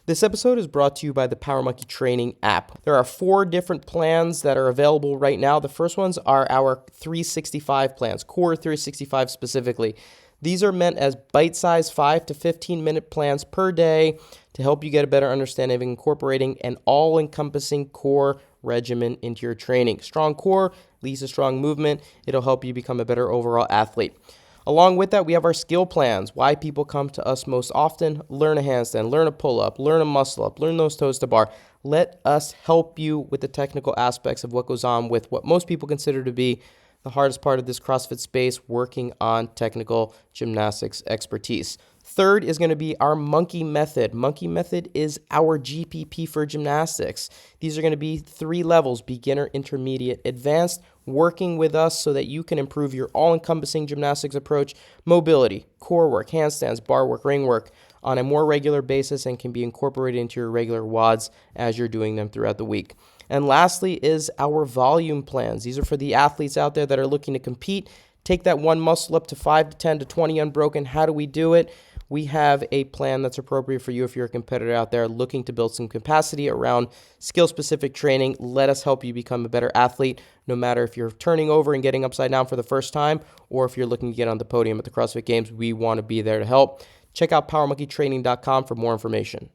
This episode is brought to you by the Power Monkey Training app. There are 4 different plans that are available right now. The first ones are our 365 plans, Core 365 specifically. These are meant as bite-sized 5 to 15-minute plans per day to help you get a better understanding of incorporating an all-encompassing core regimen into your training. Strong core leads to strong movement. It'll help you become a better overall athlete. Along with that, we have our skill plans, why people come to us most often. Learn a handstand, learn a pull-up, learn a muscle-up, learn those toes to bar. Let us help you with the technical aspects of what goes on with what most people consider to be the hardest part of this CrossFit space, working on technical gymnastics expertise. Third is going to be our Monkey Method. Monkey Method is our GPP for gymnastics. These are going to be 3 levels, beginner, intermediate, advanced, working with us so that you can improve your all-encompassing gymnastics approach, mobility, core work, handstands, bar work, ring work on a more regular basis and can be incorporated into your regular WODs as you're doing them throughout the week. And lastly is our volume plans. These are for the athletes out there that are looking to compete. Take that one muscle up to 5 to 10 to 20 unbroken. How do we do it? We have a plan that's appropriate for you if you're a competitor out there looking to build some capacity around skill-specific training. Let us help you become a better athlete, no matter if you're turning over and getting upside down for the first time or if you're looking to get on the podium at the CrossFit Games. We want to be there to help. Check out PowerMonkeyTraining.com for more information.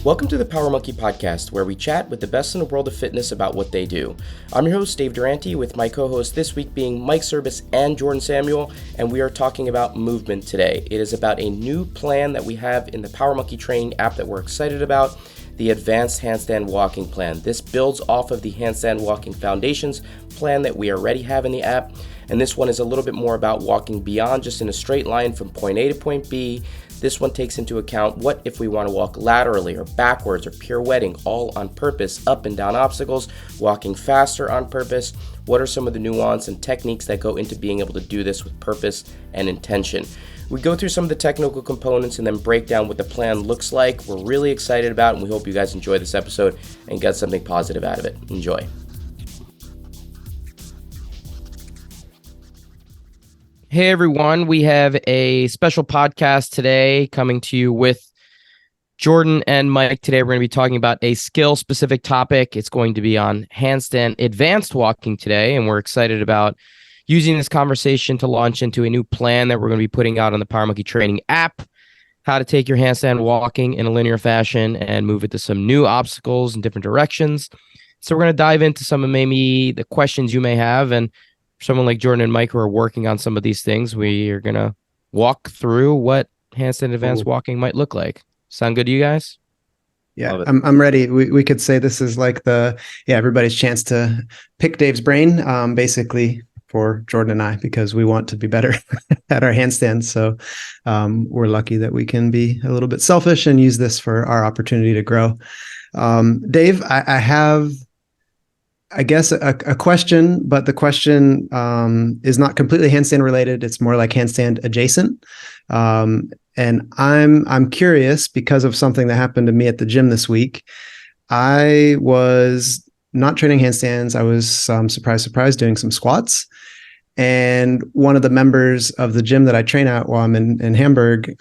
Welcome to the Power Monkey Podcast, where we chat with the best in the world of fitness about what they do. I'm your host, Dave Durante, with my co-host this week being Mike Service and Jordan Samuel, and we are talking about movement today. It is about a new plan that we have in the Power Monkey Training app that we're excited about, the Advanced Handstand Walking Plan. This builds off of the Handstand Walking Foundations plan that we already have in the app, and this one is a little bit more about walking beyond just in a straight line from point A to point B. This one takes into account what if we want to walk laterally or backwards or pirouetting, all on purpose, up and down obstacles, walking faster on purpose. What are some of the nuance and techniques that go into being able to do this with purpose and intention? We go through some of the technical components and then break down what the plan looks like. We're really excited about it, and we hope you guys enjoy this episode and get something positive out of it. Enjoy. Hey everyone, we have a special podcast today coming to you with Jordan and Mike. Today we're going to be talking about a skill-specific topic. It's going to be on handstand advanced walking today, and we're excited about using this conversation to launch into a new plan that we're going to be putting out on the Power Monkey Training app, how to take your handstand walking in a linear fashion and move it to some new obstacles in different directions. So we're going to dive into some of maybe the questions you may have, and someone like Jordan and Mike who are working on some of these things, we are going to walk through what handstand advanced walking might look like. Sound good to you guys? Yeah, I'm ready. We could say this is like everybody's chance to pick Dave's brain, basically for Jordan and I, because we want to be better at our handstands. So we're lucky that we can be a little bit selfish and use this for our opportunity to grow. Dave, I have, I guess, a question, but the question is not completely handstand related. It's more like handstand adjacent. And I'm curious because of something that happened to me at the gym this week. I was not training handstands. I was, surprise, doing some squats. And one of the members of the gym that I train at while I'm in Hamburg,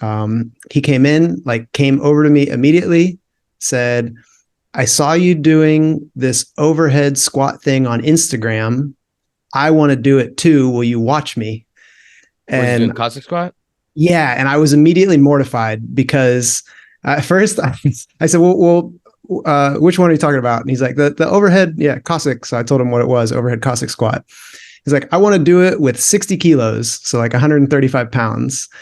he came over to me immediately, said, I saw you doing this overhead squat thing on Instagram. I want to do it too. Will you watch me? And was you doing Cossack squat? Yeah. And I was immediately mortified because at first I said, well, which one are you talking about? And he's like, the overhead. Yeah. Cossack. So I told him what it was, overhead Cossack squat. He's like, I want to do it with 60 kilos. So like 135 pounds. I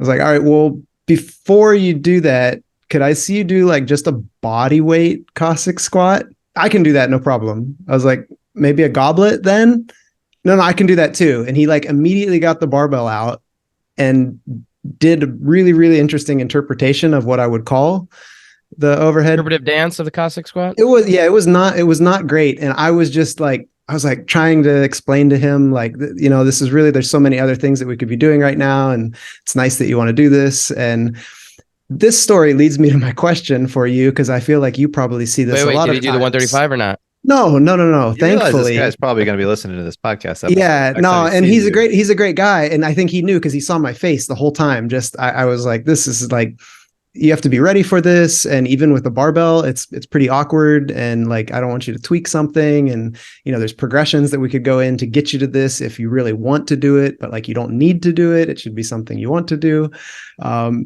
was like, all right, well, before you do that, could I see you do like just a body weight Cossack squat? I can do that. No problem. I was like, maybe a goblet then? No, I can do that too. And he like immediately got the barbell out and did a really, really interesting interpretation of what I would call the overhead. Interpretive dance of the Cossack squat? It was not great. And I was trying to explain to him, like, this is really, there's so many other things that we could be doing right now. And it's nice that you want to do this. And this story leads me to my question for you, because I feel like you probably see this a lot of times. Did he do the 135 or not? No. You realize this Thankfully, guy's probably going to be listening to this podcast episode yeah, next time no, he and sees you. he's a great guy, and I think he knew because he saw my face the whole time. Just I was like, this is like, you have to be ready for this, and even with the barbell, it's pretty awkward, and like I don't want you to tweak something, and there's progressions that we could go in to get you to this if you really want to do it, but like you don't need to do it. It should be something you want to do.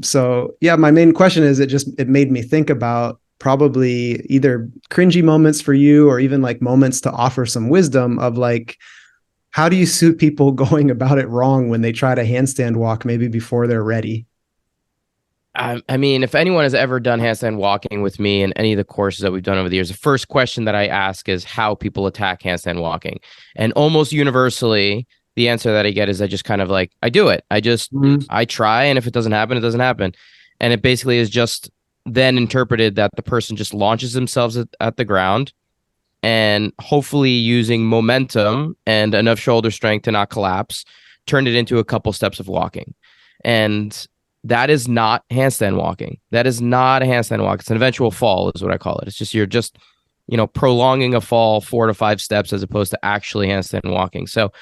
So yeah, my main question is it made me think about probably either cringy moments for you or even like moments to offer some wisdom of like, how do you suit people going about it wrong when they try to handstand walk maybe before they're ready? I mean, if anyone has ever done handstand walking with me in any of the courses that we've done over the years, the first question that I ask is how people attack handstand walking. And almost universally, the answer that I get is I just kind of like, I do it. Mm-hmm. I try. And if it doesn't happen, it doesn't happen. And it basically is just then interpreted that the person just launches themselves at the ground and hopefully using momentum and enough shoulder strength to not collapse, turned it into a couple steps of walking. And that is not handstand walking. That is not a handstand walk. It's an eventual fall, is what I call it. It's just you're just, prolonging a fall 4 to 5 steps as opposed to actually handstand walking. So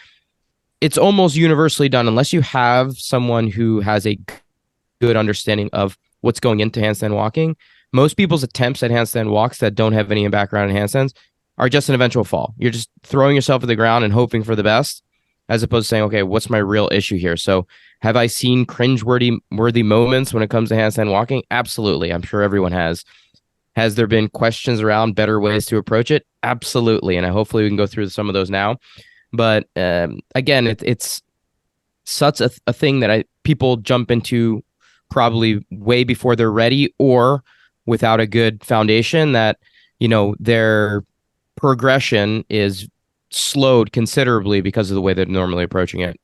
it's almost universally done unless you have someone who has a good understanding of what's going into handstand walking. Most people's attempts at handstand walks that don't have any background in handstands are just an eventual fall. You're just throwing yourself at the ground and hoping for the best, as opposed to saying, okay, what's my real issue here? So have I seen cringe-worthy moments when it comes to handstand walking? Absolutely. I'm sure everyone has. Has there been questions around better ways to approach it? Absolutely. And hopefully we can go through some of those now. But again, it's such a thing that people jump into probably way before they're ready or without a good foundation that, their progression is slowed considerably because of the way they're normally approaching it.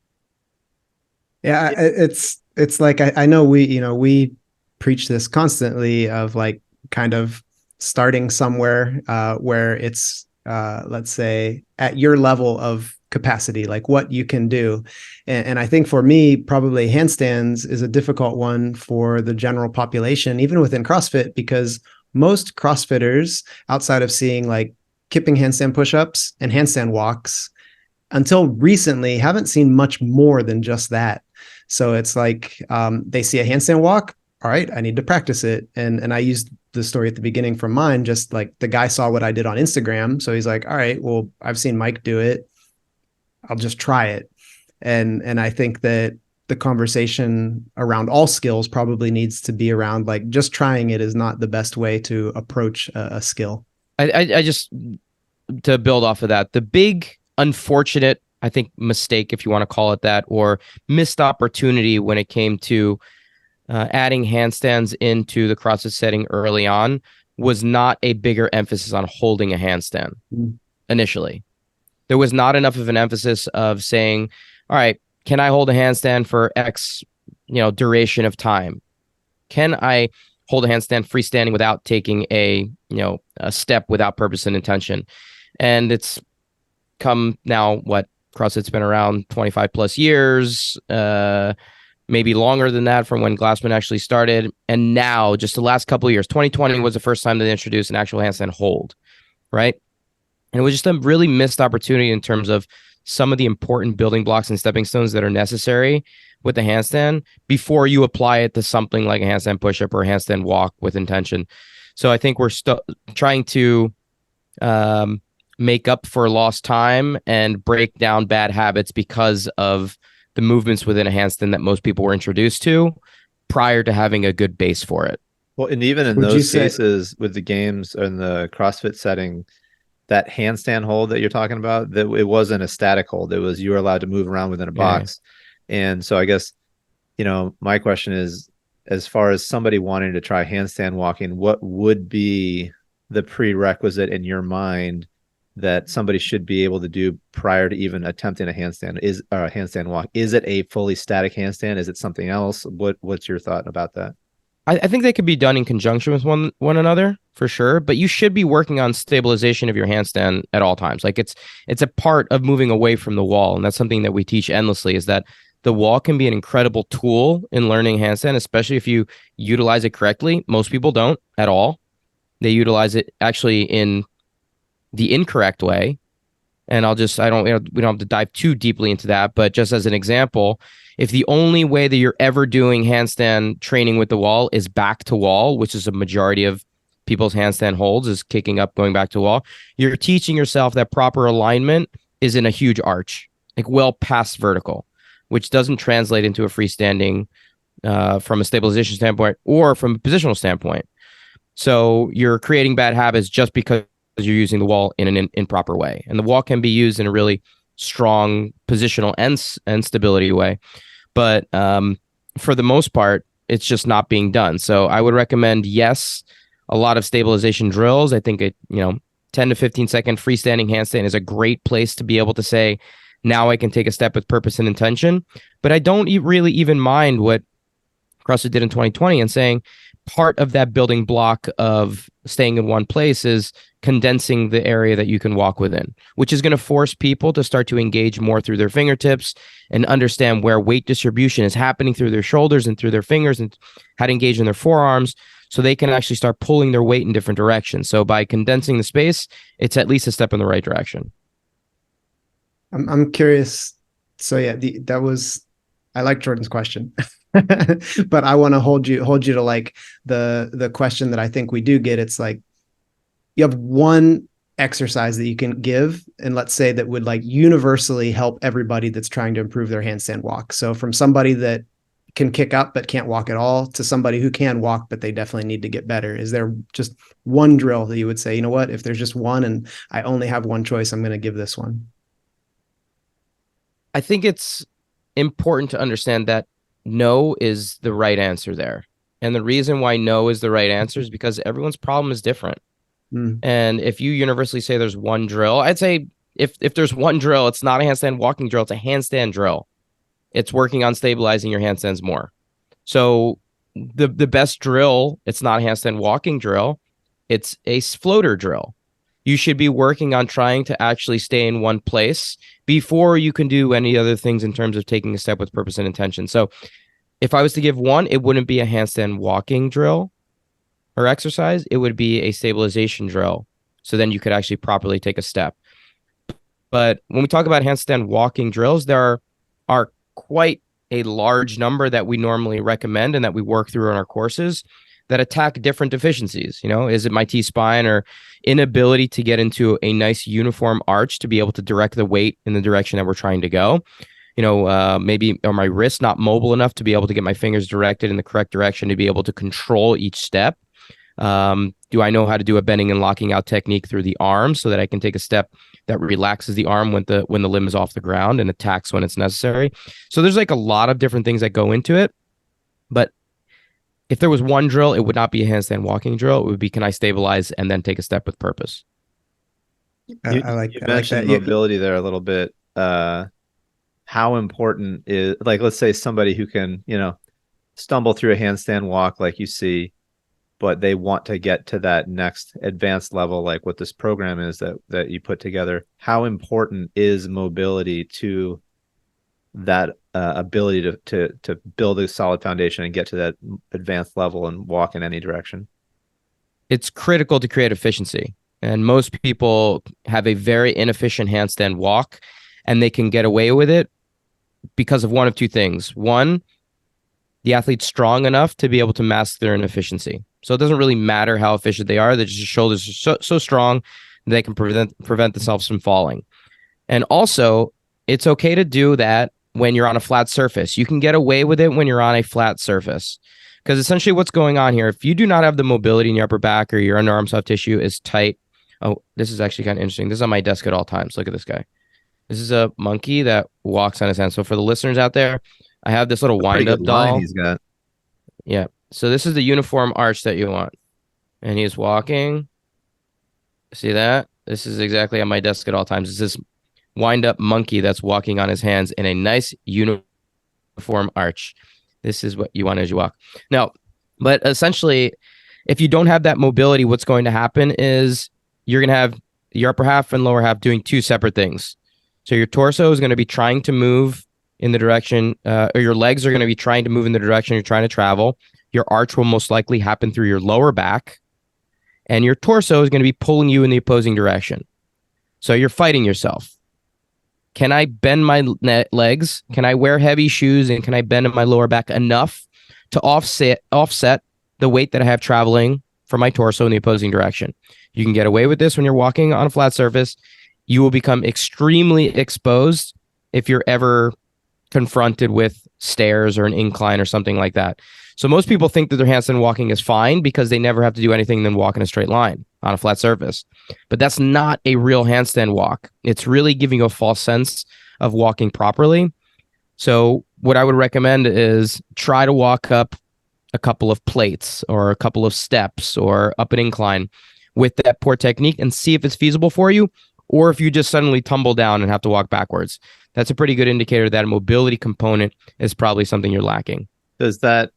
Yeah, it's like I know we preach this constantly of like kind of starting somewhere where it's let's say at your level of capacity, like what you can do. And I think for me, probably handstands is a difficult one for the general population, even within CrossFit, because most CrossFitters, outside of seeing like kipping handstand push-ups and handstand walks, until recently haven't seen much more than just that. So it's like they see a handstand walk. All right, I need to practice it. And I used the story at the beginning from mine, just like the guy saw what I did on Instagram. So he's like, all right, well, I've seen Mike do it. I'll just try it. And I think that the conversation around all skills probably needs to be around like just trying it is not the best way to approach a skill. I just, to build off of that, the big unfortunate, I think, mistake, if you want to call it that, or missed opportunity when it came to adding handstands into the CrossFit setting early on was not a bigger emphasis on holding a handstand initially. There was not enough of an emphasis of saying, all right, can I hold a handstand for X, duration of time? Can I hold a handstand freestanding without taking a step without purpose and intention? And it's come now, what, CrossFit's been around 25 plus years, maybe longer than that from when Glassman actually started. And now, just the last couple of years, 2020 was the first time they introduced an actual handstand hold, right? And it was just a really missed opportunity in terms of some of the important building blocks and stepping stones that are necessary with the handstand before you apply it to something like a handstand push-up or a handstand walk with intention. So I think we're still trying to make up for lost time and break down bad habits because of the movements within a handstand that most people were introduced to prior to having a good base for it. Well, and even in those cases with the games in the CrossFit setting, that handstand hold that you're talking about, that it wasn't a static hold. It was you were allowed to move around within a box. Yeah. And so I guess, my question is, as far as somebody wanting to try handstand walking, what would be the prerequisite in your mind that somebody should be able to do prior to even attempting a handstand handstand walk? Is it a fully static handstand? Is it something else? What's your thought about that? I think they could be done in conjunction with one another for sure, but you should be working on stabilization of your handstand at all times. Like it's a part of moving away from the wall, and that's something that we teach endlessly, is that the wall can be an incredible tool in learning handstand, especially if you utilize it correctly. Most people don't at all. They utilize it actually in the incorrect way. And I don't, we don't have to dive too deeply into that, but just as an example, if the only way that you're ever doing handstand training with the wall is back to wall, which is a majority of people's handstand holds is kicking up, going back to wall, you're teaching yourself that proper alignment is in a huge arch, like well past vertical, which doesn't translate into a freestanding from a stabilization standpoint or from a positional standpoint. So you're creating bad habits just because you're using the wall in an improper way. And the wall can be used in a really strong positional and stability way. But for the most part, it's just not being done. So I would recommend, yes, a lot of stabilization drills. I think 10 to 15 second freestanding handstand is a great place to be able to say, now I can take a step with purpose and intention. But I don't really even mind what CrossFit did in 2020 and saying part of that building block of staying in one place is condensing the area that you can walk within, which is going to force people to start to engage more through their fingertips and understand where weight distribution is happening through their shoulders and through their fingers and how to engage in their forearms so they can actually start pulling their weight in different directions. So by condensing the space, it's at least a step in the right direction. I'm curious. So yeah, I like Jordan's question. But I want to hold you to like the question that I think we do get. It's like, you have one exercise that you can give, and let's say that would like universally help everybody that's trying to improve their handstand walk. So from somebody that can kick up but can't walk at all to somebody who can walk but they definitely need to get better, is there just one drill that you would say, you know what, if there's just one and I only have one choice, I'm going to give this one? I think it's important to understand that no is the right answer there. And the reason why no is the right answer is because everyone's problem is different. And if you universally say there's one drill, I'd say if there's one drill, it's not a handstand walking drill, it's a handstand drill. It's working on stabilizing your handstands more. So the best drill, it's not a handstand walking drill, it's a floater drill. You should be working on trying to actually stay in one place before you can do any other things in terms of taking a step with purpose and intention. So if I was to give one, it wouldn't be a handstand walking drill or exercise. It would be a stabilization drill. So then you could actually properly take a step. But when we talk about handstand walking drills, there are quite a large number that we normally recommend and that we work through in our courses that attack different deficiencies. Is it my T-spine or inability to get into a nice uniform arch to be able to direct the weight in the direction that we're trying to go? Maybe are my wrists not mobile enough to be able to get my fingers directed in the correct direction to be able to control each step? Do I know how to do a bending and locking out technique through the arm so that I can take a step that relaxes the arm when the limb is off the ground and attacks when it's necessary? So there's like a lot of different things that go into it. But if there was one drill, it would not be a handstand walking drill. It would be, can I stabilize and then take a step with purpose? You mentioned mobility there a little bit. How important is, like, let's say somebody who can, stumble through a handstand walk like you see, but they want to get to that next advanced level, like what this program is that you put together. How important is mobility to that ability to build a solid foundation and get to that advanced level and walk in any direction? It's critical to create efficiency. And most people have a very inefficient handstand walk, and they can get away with it because of one of two things. One, the athlete's strong enough to be able to mask their inefficiency. So it doesn't really matter how efficient they are. Their shoulders are so strong that they can prevent themselves from falling. And also, it's okay to do that when you're on a flat surface. You can get away with it when you're on a flat surface. Because essentially what's going on here, if you do not have the mobility in your upper back or your underarm soft tissue is tight. Oh, this is actually kind of interesting. This is on my desk at all times. Look at this guy. This is a monkey that walks on his hands. So for the listeners out there, I have this little wind-up doll. He's got. Yeah. So this is the uniform arch that you want. And he's walking. See that? This is exactly on my desk at all times. It's this wind-up monkey that's walking on his hands in a nice uniform arch. This is what you want as you walk. Now, but essentially, if you don't have that mobility, what's going to happen is you're going to have your upper half and lower half doing two separate things. So your torso is going to be trying to move in the direction, or your legs are going to be trying to move in the direction you're trying to travel. Your arch will most likely happen through your lower back, and your torso is going to be pulling you in the opposing direction. So you're fighting yourself. Can I bend my legs? Can I wear heavy shoes? And can I bend in my lower back enough to offset the weight that I have traveling from my torso in the opposing direction? You can get away with this when you're walking on a flat surface. You will become extremely exposed if you're ever confronted with stairs or an incline or something like that. So most people think that their handstand walking is fine because they never have to do anything than walk in a straight line on a flat surface. But that's not a real handstand walk. It's really giving you a false sense of walking properly. So what I would recommend is try to walk up a couple of plates or a couple of steps or up an incline with that poor technique and see if it's feasible for you, or if you just suddenly tumble down and have to walk backwards. That's a pretty good indicator that a mobility component is probably something you're lacking. Does that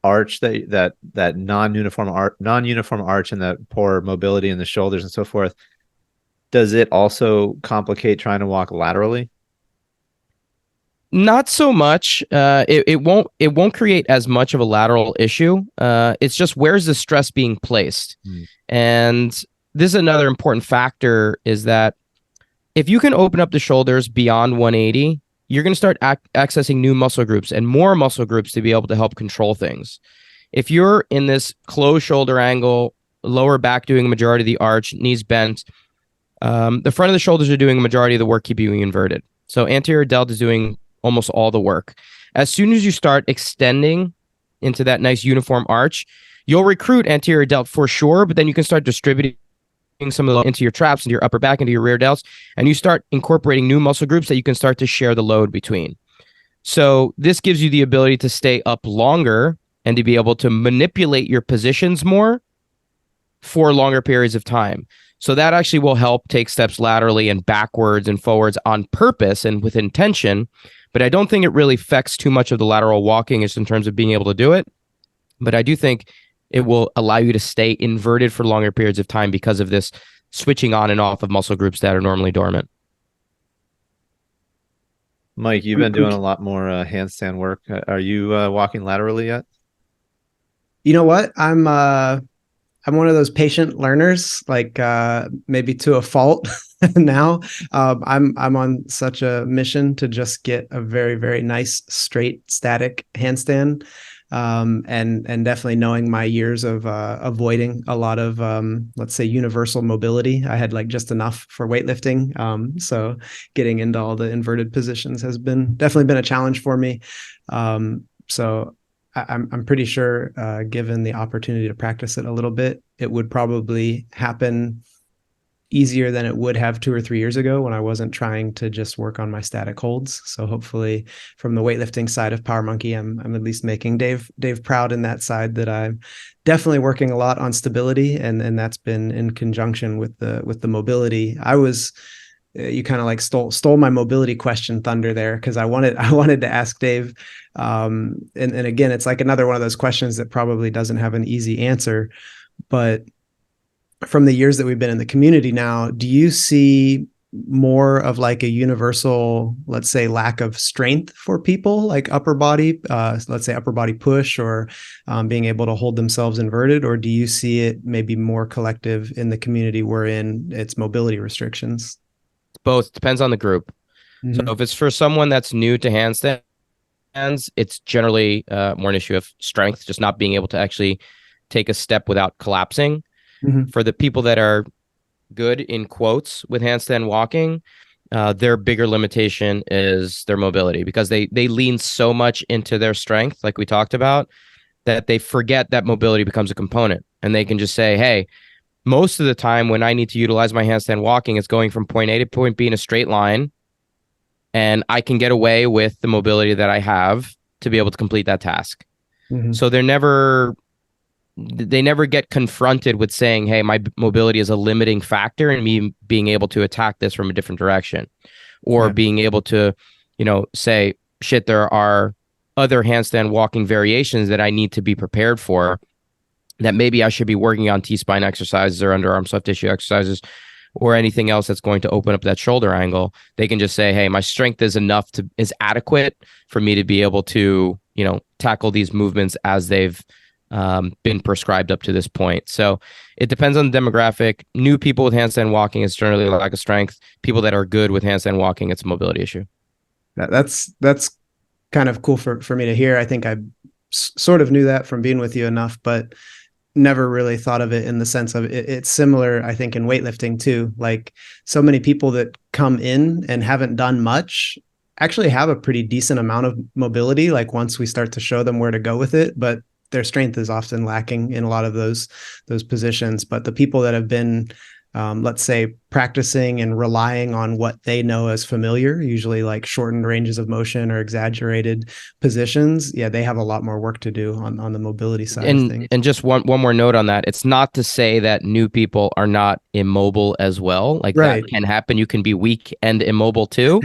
arch, that non-uniform arch and that poor mobility in the shoulders and so forth, does it also complicate trying to walk laterally? Not so much. It won't create as much of a lateral issue. It's just, where's the stress being placed? And this is another important factor, is that if you can open up the shoulders beyond 180, you're going to start accessing new muscle groups and more muscle groups to be able to help control things. If you're in this closed shoulder angle, lower back doing a majority of the arch, knees bent, the front of the shoulders are doing a majority of the work, keeping you inverted. So anterior delt is doing almost all the work. As soon as you start extending into that nice uniform arch, you'll recruit anterior delt for sure, but then you can start distributing some of the into your traps, into your upper back, into your rear delts, and you start incorporating new muscle groups that you can start to share the load between. So this gives you the ability to stay up longer and to be able to manipulate your positions more for longer periods of time. So that actually will help take steps laterally and backwards and forwards on purpose and with intention. But I don't think it really affects too much of the lateral walking just in terms of being able to do it. But I do think it will allow you to stay inverted for longer periods of time because of this switching on and off of muscle groups that are normally dormant. Mike, you've been doing a lot more handstand work. Are you walking laterally yet? You know what? I'm one of those patient learners, like maybe to a fault now. I'm on such a mission to just get a very, very nice, straight, static handstand. And definitely knowing my years of avoiding a lot of, let's say, universal mobility. I had like just enough for weightlifting. So getting into all the inverted positions has definitely been a challenge for me. So I'm pretty sure, given the opportunity to practice it a little bit, it would probably happen easier than it would have 2 or 3 years ago when I wasn't trying to just work on my static holds. So hopefully from the weightlifting side of Power Monkey, I'm at least making Dave proud in that side, that I'm definitely working a lot on stability, and that's been in conjunction with the mobility. You kind of like stole my mobility question thunder there, because I wanted to ask Dave, and again, it's like another one of those questions that probably doesn't have an easy answer, but from the years that we've been in the community now, do you see more of like a universal, let's say, lack of strength for people, like upper body, let's say upper body push, or being able to hold themselves inverted? Or do you see it maybe more collective in the community we're in, it's mobility restrictions? Both. Depends on the group. Mm-hmm. So if it's for someone that's new to handstands, it's generally more an issue of strength, just not being able to actually take a step without collapsing. Mm-hmm. For the people that are good, in quotes, with handstand walking, their bigger limitation is their mobility, because they lean so much into their strength, like we talked about, that they forget that mobility becomes a component. And they can just say, hey, most of the time when I need to utilize my handstand walking, it's going from point A to point B in a straight line, and I can get away with the mobility that I have to be able to complete that task. Mm-hmm. So they never get confronted with saying, hey, my mobility is a limiting factor in me being able to attack this from a different direction, or being able to, say, shit, there are other handstand walking variations that I need to be prepared for, that maybe I should be working on T-spine exercises or underarm soft tissue exercises or anything else that's going to open up that shoulder angle. They can just say, hey, my strength is adequate for me to be able to, tackle these movements as they've been prescribed up to this point. So it depends on the demographic. New people with handstand walking is generally lack of strength. People that are good with handstand walking, it's a mobility issue. That's kind of cool for me to hear. I think I sort of knew that from being with you enough, but never really thought of it in the sense of it's similar, I think, in weightlifting too. Like so many people that come in and haven't done much actually have a pretty decent amount of mobility, like once we start to show them where to go with it, but their strength is often lacking in a lot of those positions. But the people that have been let's say practicing and relying on what they know as familiar, usually like shortened ranges of motion or exaggerated positions, they have a lot more work to do on the mobility side of things. And just one more note on that. It's not to say that new people are not immobile as well. Like that can happen. You can be weak and immobile too.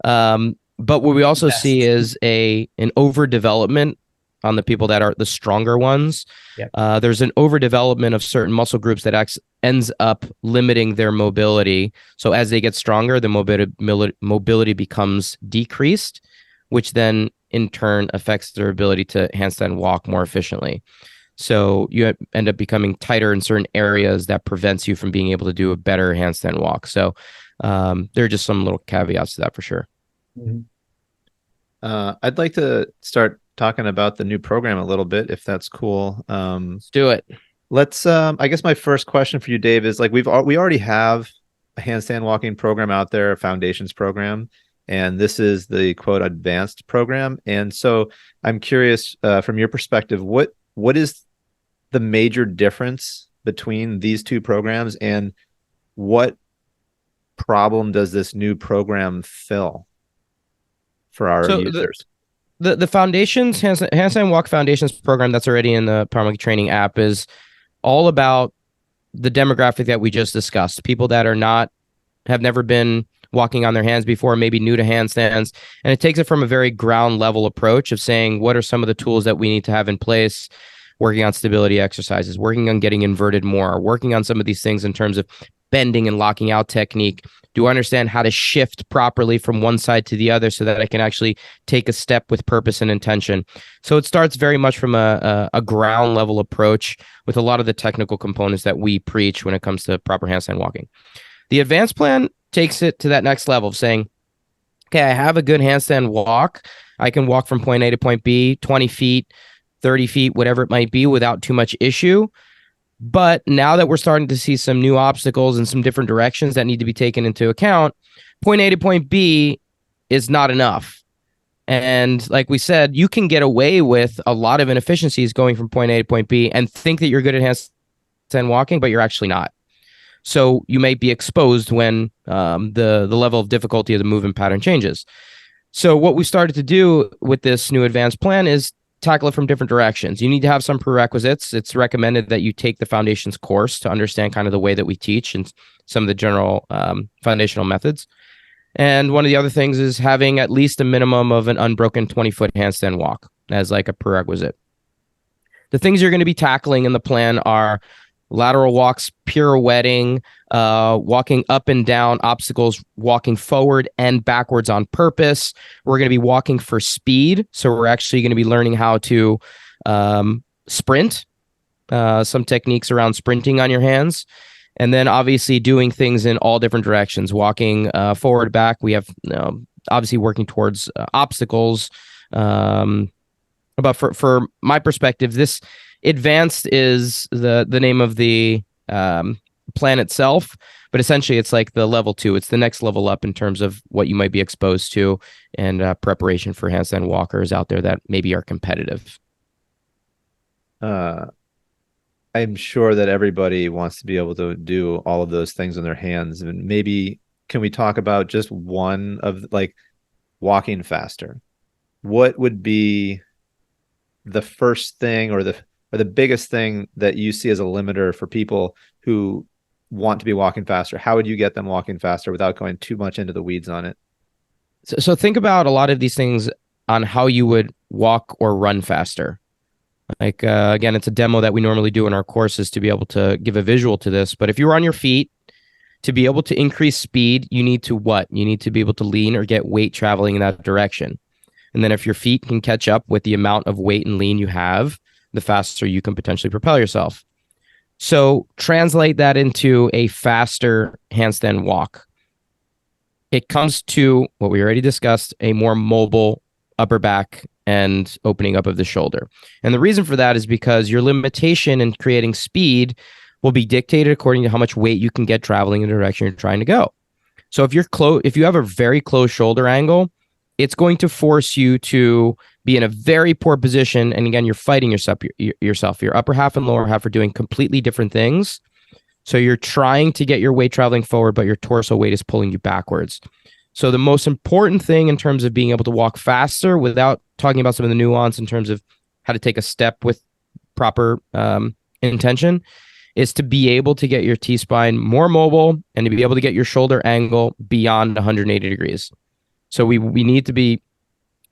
But what we also see is an overdevelopment on the people that are the stronger ones. Yep. There's an overdevelopment of certain muscle groups that ends up limiting their mobility. So as they get stronger, the mobility becomes decreased, which then in turn affects their ability to handstand walk more efficiently. So you end up becoming tighter in certain areas that prevents you from being able to do a better handstand walk. So there are just some little caveats to that for sure. Mm-hmm. I'd like to start talking about the new program a little bit, if that's cool. Let's do it. Let's I guess my first question for you, Dave, is like we already have a handstand walking program out there, a foundations program, and this is the quote advanced program. And so I'm curious from your perspective, what is the major difference between these two programs, and what problem does this new program fill for our users? The Foundations, Handstand Walk Foundations program that's already in the Power Monkey Training app is all about the demographic that we just discussed. People that have never been walking on their hands before, maybe new to handstands. And it takes it from a very ground level approach of saying, what are some of the tools that we need to have in place, working on stability exercises, working on getting inverted more, working on some of these things in terms of bending and locking out technique. Do I understand how to shift properly from one side to the other so that I can actually take a step with purpose and intention? So it starts very much from a ground level approach with a lot of the technical components that we preach when it comes to proper handstand walking. The advanced plan takes it to that next level of saying, okay, I have a good handstand walk. I can walk from point A to point B, 20 feet, 30 feet, whatever it might be, without too much issue. But now that we're starting to see some new obstacles and some different directions that need to be taken into account, point A to point B is not enough. And like we said, you can get away with a lot of inefficiencies going from point A to point B and think that you're good at handstand walking, but you're actually not. So you may be exposed when the level of difficulty of the movement pattern changes. So what we started to do with this new advanced plan is tackle it from different directions. You need to have some prerequisites. It's recommended that you take the foundations course to understand kind of the way that we teach and some of the general foundational methods. And one of the other things is having at least a minimum of an unbroken 20-foot handstand walk as like a prerequisite. The things you're going to be tackling in the plan are lateral walks, pirouetting, walking up and down obstacles, walking forward and backwards on purpose. We're going to be walking for speed. So we're actually going to be learning how to sprint, some techniques around sprinting on your hands. And then obviously doing things in all different directions, walking forward, back. We have obviously working towards obstacles. But for my perspective, this advanced is the name of the plan itself, but essentially it's like the level 2. It's the next level up in terms of what you might be exposed to and preparation for handstand walkers out there that maybe are competitive. I'm sure that everybody wants to be able to do all of those things on their hands. And maybe can we talk about just one of like walking faster? What would be the first thing or the biggest thing that you see as a limiter for people who want to be walking faster? How would you get them walking faster without going too much into the weeds on it? So think about a lot of these things on how you would walk or run faster. Like, again, it's a demo that we normally do in our courses to be able to give a visual to this. But if you're on your feet, to be able to increase speed, you need to what? You need to be able to lean or get weight traveling in that direction. And then if your feet can catch up with the amount of weight and lean you have, the faster you can potentially propel yourself. So translate that into a faster handstand walk. It comes to what we already discussed, a more mobile upper back and opening up of the shoulder. And the reason for that is because your limitation in creating speed will be dictated according to how much weight you can get traveling in the direction you're trying to go. So if you have a very close shoulder angle, it's going to force you to be in a very poor position. And again, you're fighting yourself. Your upper half and lower half are doing completely different things. So you're trying to get your weight traveling forward, but your torso weight is pulling you backwards. So the most important thing in terms of being able to walk faster, without talking about some of the nuance in terms of how to take a step with proper intention, is to be able to get your T-spine more mobile and to be able to get your shoulder angle beyond 180 degrees. So we need to be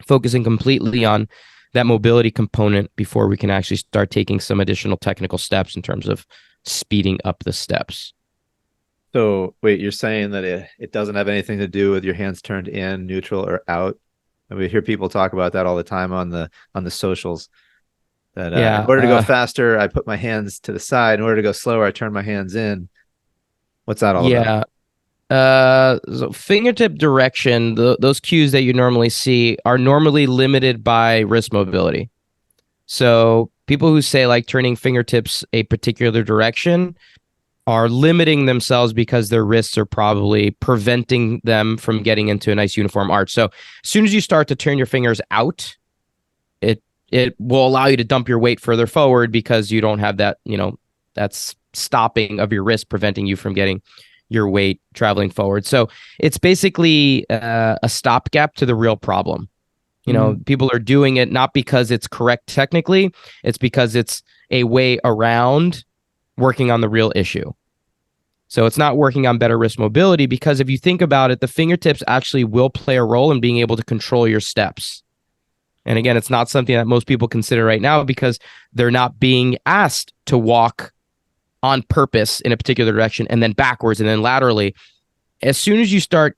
focusing completely on that mobility component before we can actually start taking some additional technical steps in terms of speeding up the steps. So wait, you're saying that it doesn't have anything to do with your hands turned in, neutral, or out? And we hear people talk about that all the time on the socials. That in order to go faster, I put my hands to the side. In order to go slower, I turn my hands in. What's that all about? So fingertip direction, those cues that you normally see are normally limited by wrist mobility. So people who say like turning fingertips a particular direction are limiting themselves because their wrists are probably preventing them from getting into a nice uniform arch. So as soon as you start to turn your fingers out, it will allow you to dump your weight further forward because you don't have that, that's stopping of your wrist preventing you from getting your weight traveling forward. So it's basically a stopgap to the real problem. People are doing it not because it's correct technically, it's because it's a way around working on the real issue. So it's not working on better wrist mobility, because if you think about it, the fingertips actually will play a role in being able to control your steps. And again, it's not something that most people consider right now because they're not being asked to walk on purpose in a particular direction and then backwards and then laterally. As soon as you start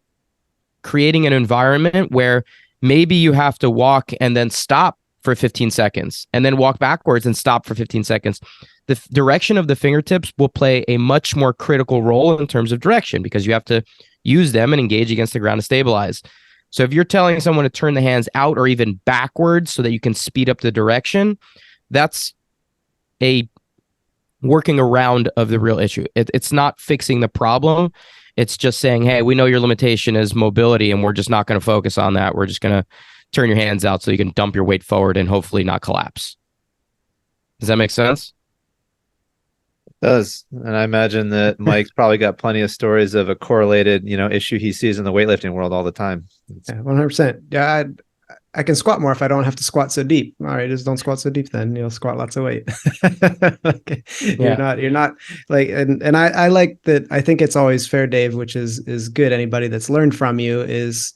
creating an environment where maybe you have to walk and then stop for 15 seconds and then walk backwards and stop for 15 seconds, the direction of the fingertips will play a much more critical role in terms of direction because you have to use them and engage against the ground to stabilize. So if you're telling someone to turn the hands out or even backwards so that you can speed up the direction, that's a working around of the real issue. It's not fixing the problem. It's just saying, hey, we know your limitation is mobility and we're just not going to focus on that. We're just going to turn your hands out so you can dump your weight forward and hopefully not collapse. Does that make sense? It does. And I imagine that Mike's probably got plenty of stories of a correlated, issue he sees in the weightlifting world all the time. Yeah, 100%. Yeah, I can squat more if I don't have to squat so deep. All right, just don't squat so deep then. You'll squat lots of weight. Okay. Yeah. You're not like, and I like that. I think it's always fair, Dave, which is good. Anybody that's learned from you is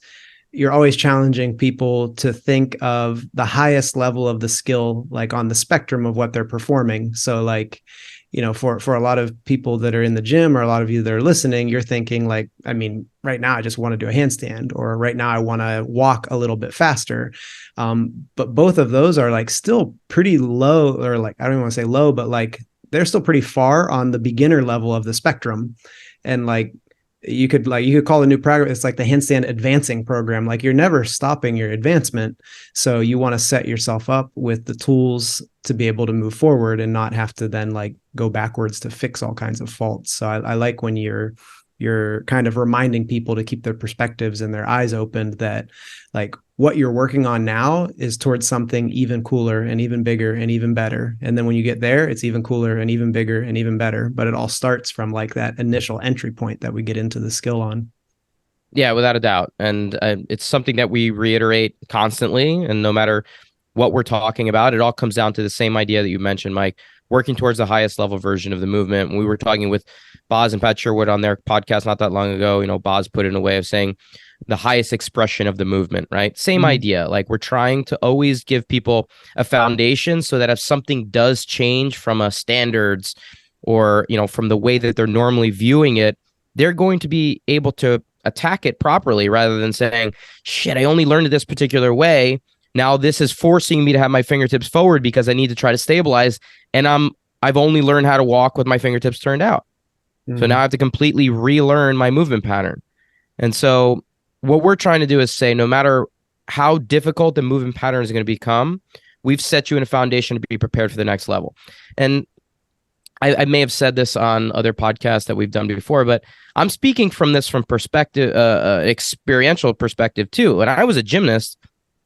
you're always challenging people to think of the highest level of the skill, like on the spectrum of what they're performing. So like, for a lot of people that are in the gym or a lot of you that are listening, you're thinking like, I mean, right now I just want to do a handstand, or right now I want to walk a little bit faster. But both of those are like still pretty low, or like, I don't even want to say low, but like they're still pretty far on the beginner level of the spectrum. And like, you could call a new program, it's like the handstand advancing program. Like you're never stopping your advancement. So you want to set yourself up with the tools to be able to move forward and not have to then like go backwards to fix all kinds of faults. So I like when you're kind of reminding people to keep their perspectives and their eyes opened, that like what you're working on now is towards something even cooler and even bigger and even better. And then when you get there, it's even cooler and even bigger and even better. But it all starts from like that initial entry point that we get into the skill on. Yeah, without a doubt. And it's something that we reiterate constantly. And no matter what we're talking about, it all comes down to the same idea that you mentioned, Mike, working towards the highest level version of the movement. We were talking with Boz and Pat Sherwood on their podcast not that long ago. Boz put it in a way of saying the highest expression of the movement, right? Same idea. Like we're trying to always give people a foundation so that if something does change from a standards or, from the way that they're normally viewing it, they're going to be able to attack it properly rather than saying, shit, I only learned it this particular way. Now this is forcing me to have my fingertips forward because I need to try to stabilize. And I've only learned how to walk with my fingertips turned out. So now I have to completely relearn my movement pattern. And so what we're trying to do is say, no matter how difficult the movement pattern is going to become, we've set you in a foundation to be prepared for the next level. And I may have said this on other podcasts that we've done before, but I'm speaking from perspective, experiential perspective too. When I was a gymnast,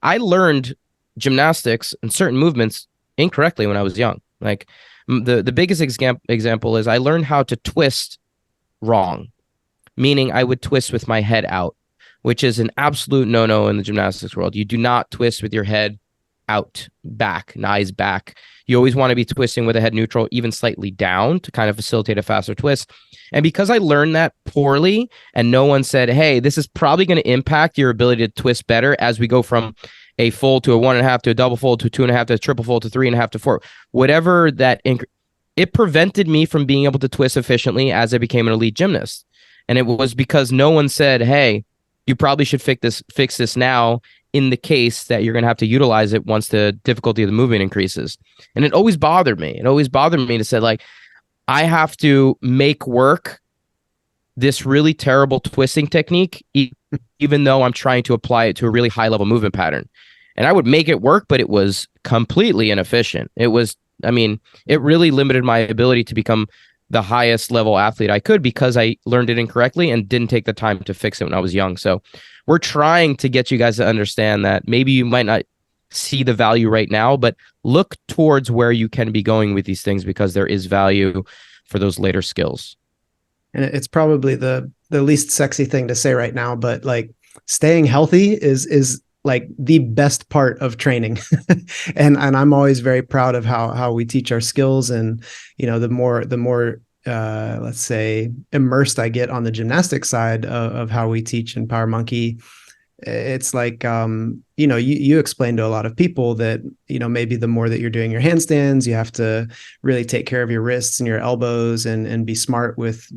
I learned gymnastics and certain movements incorrectly when I was young. Like the biggest example is I learned how to twist wrong, meaning I would twist with my head out, which is an absolute no-no in the gymnastics world. You do not twist with your head out, back, knees back. You always want to be twisting with a head neutral, even slightly down to kind of facilitate a faster twist. And because I learned that poorly and no one said, hey, this is probably going to impact your ability to twist better as we go from a full to a 1.5 to a double fold to a 2.5 to a triple fold to 3.5 to 4, whatever that, it prevented me from being able to twist efficiently as I became an elite gymnast. And it was because no one said, hey, you probably should fix this now in the case that you're going to have to utilize it once the difficulty of the movement increases. And it always bothered me. It always bothered me to say, like, I have to make work this really terrible twisting technique, even though I'm trying to apply it to a really high level movement pattern. And I would make it work, but it was completely inefficient. It really limited my ability to become the highest level athlete I could because I learned it incorrectly and didn't take the time to fix it when I was young. So we're trying to get you guys to understand that maybe you might not see the value right now, but look towards where you can be going with these things because there is value for those later skills. And it's probably the least sexy thing to say right now, but like staying healthy is like the best part of training. and I'm always very proud of how we teach our skills. And, you know, the more let's say immersed I get on the gymnastics side of how we teach in Power Monkey, it's like, you know, you explain to a lot of people that, you know, maybe the more that you're doing your handstands, you have to really take care of your wrists and your elbows and be smart with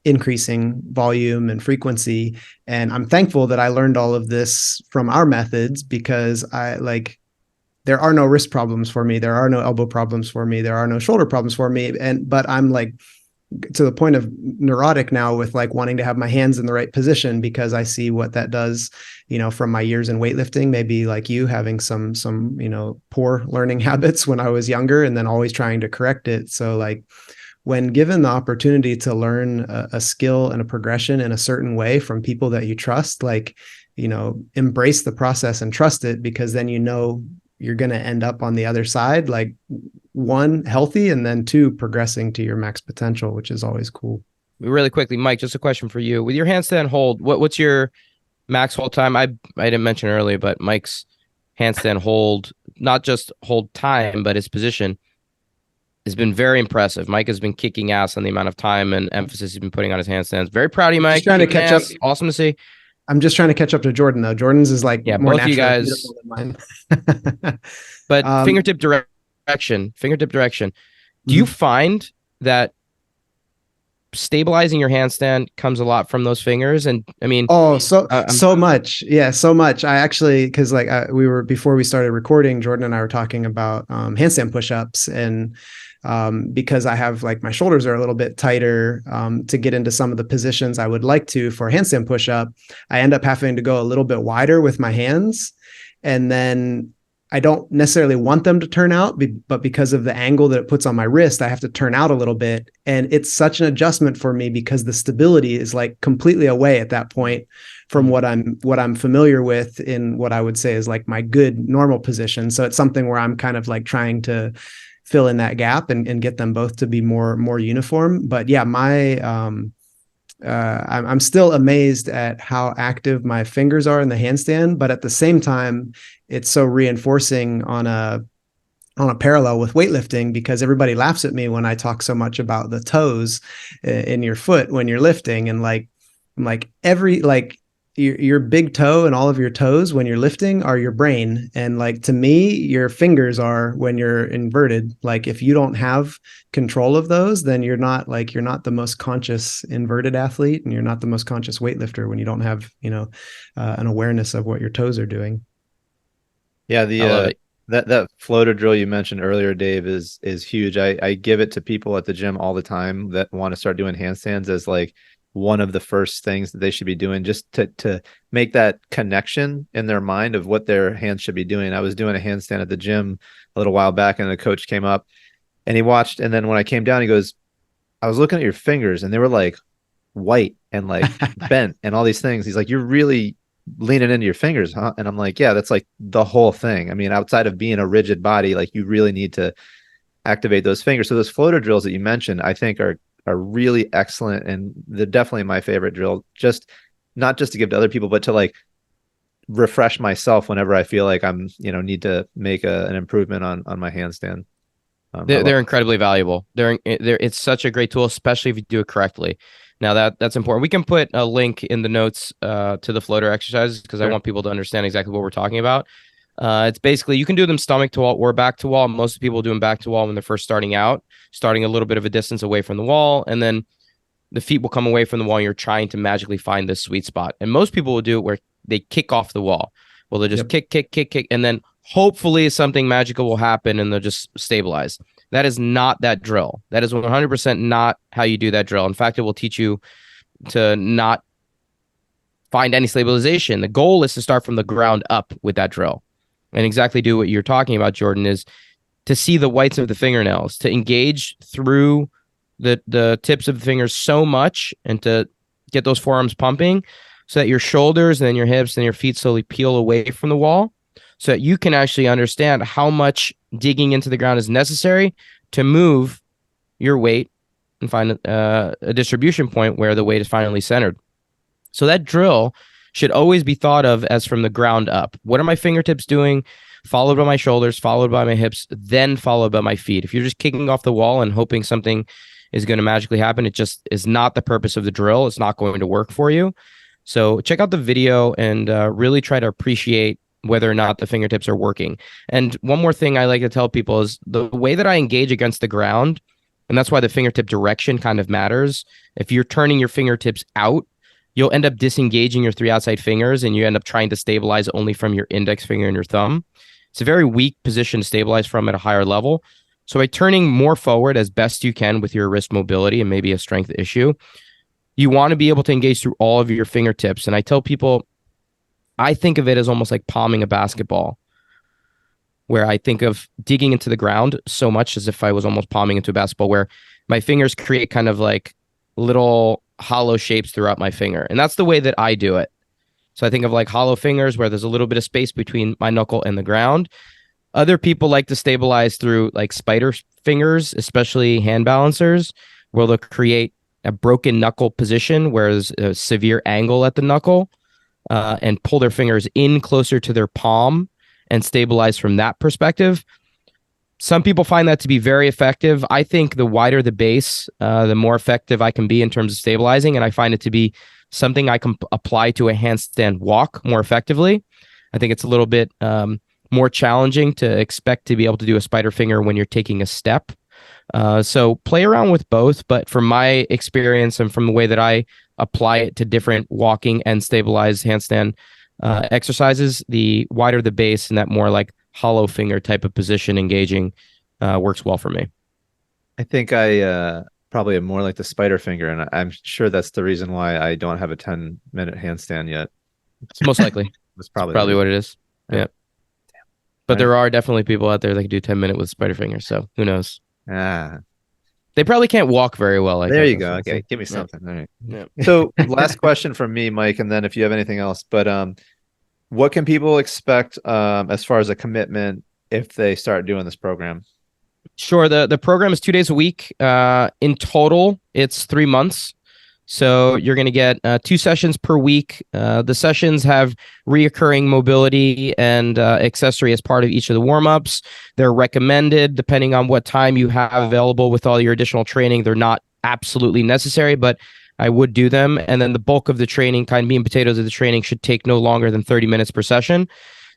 increasing volume and frequency. And I'm thankful that I learned all of this from our methods because there are no wrist problems for me. There are no elbow problems for me. There are no shoulder problems for me. But I'm like to the point of neurotic now with like wanting to have my hands in the right position because I see what that does, you know, from my years in weightlifting, maybe like you having some, you know, poor learning habits when I was younger and then always trying to correct it. So like, when given the opportunity to learn a skill and a progression in a certain way from people that you trust, like, you know, embrace the process and trust it because then, you know, you're going to end up on the other side, like one, healthy, and then two, progressing to your max potential, which is always cool. Really quickly, Mike, just a question for you. With your handstand hold, what's your max hold time? I didn't mention earlier, but Mike's handstand hold, not just hold time, but his position has been very impressive. Mike has been kicking ass on the amount of time and emphasis he's been putting on his handstands. Very proud of you, Mike. Just trying to catch up. Awesome to see. I'm just trying to catch up to Jordan, though. Jordan's is like more both you guys. Than mine. But fingertip direction. Do you find that stabilizing your handstand comes a lot from those fingers? And I mean, so much. Yeah, so much. I actually, because like before we started recording, Jordan and I were talking about handstand push-ups and because I have like my shoulders are a little bit tighter to get into some of the positions I would like to for handstand push-up, I end up having to go a little bit wider with my hands. And then I don't necessarily want them to turn out, but because of the angle that it puts on my wrist, I have to turn out a little bit. And it's such an adjustment for me because the stability is like completely away at that point from what I'm familiar with in what I would say is like my good normal position. So it's something where I'm kind of like trying to fill in that gap and get them both to be more uniform. But yeah, I'm still amazed at how active my fingers are in the handstand, but at the same time, it's so reinforcing on a parallel with weightlifting because everybody laughs at me when I talk so much about the toes in your foot when you're lifting. And like, I'm like your big toe and all of your toes when you're lifting are your brain. And like, to me, your fingers are when you're inverted. Like if you don't have control of those, then you're not the most conscious inverted athlete and you're not the most conscious weightlifter when you don't have, an awareness of what your toes are doing. Yeah, I love it. that floater drill you mentioned earlier, Dave, is huge. I give it to people at the gym all the time that want to start doing handstands as like one of the first things that they should be doing, just to make that connection in their mind of what their hands should be doing. I was doing a handstand at the gym a little while back, and the coach came up and he watched, and then when I came down, he goes, I was looking at your fingers and they were like white and like bent and all these things. He's like, you're really leaning into your fingers, huh? And I'm like, yeah, that's like the whole thing. I mean, outside of being a rigid body, like you really need to activate those fingers. So those floater drills that you mentioned, I think are really excellent, and they're definitely my favorite drill. Just not just to give to other people, but to like refresh myself whenever I feel like I'm, need to make an improvement on my handstand. They're incredibly valuable. It's such a great tool, especially if you do it correctly. Now that's important. We can put a link in the notes to the floater exercises because I want people to understand exactly what we're talking about. It's basically, you can do them stomach to wall or back to wall. Most people do them back to wall when they're first starting out, starting a little bit of a distance away from the wall, and then the feet will come away from the wall and you're trying to magically find this sweet spot. And most people will do it where they kick off the wall. Well, they'll just kick, and then hopefully something magical will happen and they'll just stabilize. That is not that drill. That is 100% not how you do that drill. In fact, it will teach you to not find any stabilization. The goal is to start from the ground up with that drill and exactly do what you're talking about, Jordan, is to see the whites of the fingernails, to engage through the tips of the fingers so much and to get those forearms pumping so that your shoulders and then your hips and your feet slowly peel away from the wall so that you can actually understand how much digging into the ground is necessary to move your weight and find a distribution point where the weight is finally centered. So that drill should always be thought of as from the ground up. What are my fingertips doing? Followed by my shoulders, followed by my hips, then followed by my feet. If you're just kicking off the wall and hoping something is going to magically happen, it just is not the purpose of the drill. It's not going to work for you. So check out the video and really try to appreciate whether or not the fingertips are working. And one more thing I like to tell people is the way that I engage against the ground, and that's why the fingertip direction kind of matters. If you're turning your fingertips out, you'll end up disengaging your three outside fingers and you end up trying to stabilize only from your index finger and your thumb. It's a very weak position to stabilize from at a higher level. So by turning more forward as best you can with your wrist mobility and maybe a strength issue, you want to be able to engage through all of your fingertips. And I tell people, I think of it as almost like palming a basketball, where I think of digging into the ground so much as if I was almost palming into a basketball, where my fingers create kind of like little hollow shapes throughout my finger. And that's the way that I do it. So I think of like hollow fingers where there's a little bit of space between my knuckle and the ground. Other people like to stabilize through like spider fingers, especially hand balancers, where they'll create a broken knuckle position where there's a severe angle at the knuckle and pull their fingers in closer to their palm and stabilize from that perspective. Some people find that to be very effective. I think the wider the base, the more effective I can be in terms of stabilizing. And I find it to be something I can apply to a handstand walk more effectively. I think it's a little bit more challenging to expect to be able to do a spider finger when you're taking a step. So play around with both. But from my experience and from the way that I apply it to different walking and stabilized handstand exercises, the wider the base and that more like hollow finger type of position engaging works well for me. I think I probably am more like the spider finger, and I'm sure that's the reason why I don't have a 10-minute handstand yet. It's most likely. That's probably what it is. Yeah. But there are definitely people out there that can do 10-minute with spider fingers. So who knows? They probably can't walk very well. There you go. Okay. Give me something. Yeah. All right. Yeah. So last question from me, Mike, and then if you have anything else, but what can people expect as far as a commitment if they start doing this program? Sure. The program is 2 days a week. In total, it's 3 months. So you're going to get 2 sessions per week. The sessions have reoccurring mobility and accessory as part of each of the warm-ups. They're recommended depending on what time you have available with all your additional training. They're not absolutely necessary, but I would do them. And then the bulk of the training, kind of meat and potatoes of the training, should take no longer than 30 minutes per session.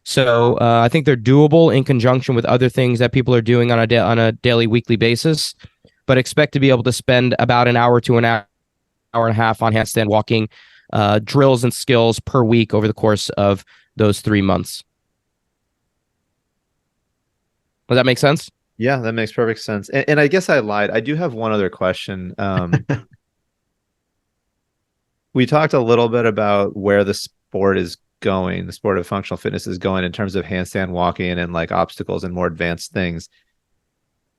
So I think they're doable in conjunction with other things that people are doing on a daily, weekly basis, but expect to be able to spend about an hour to an hour and a half on handstand walking drills and skills per week over the course of those 3 months. Does that make sense? Yeah, that makes perfect sense. And I guess I lied. I do have one other question. We talked a little bit about where the sport is going, the sport of functional fitness is going in terms of handstand walking and like obstacles and more advanced things.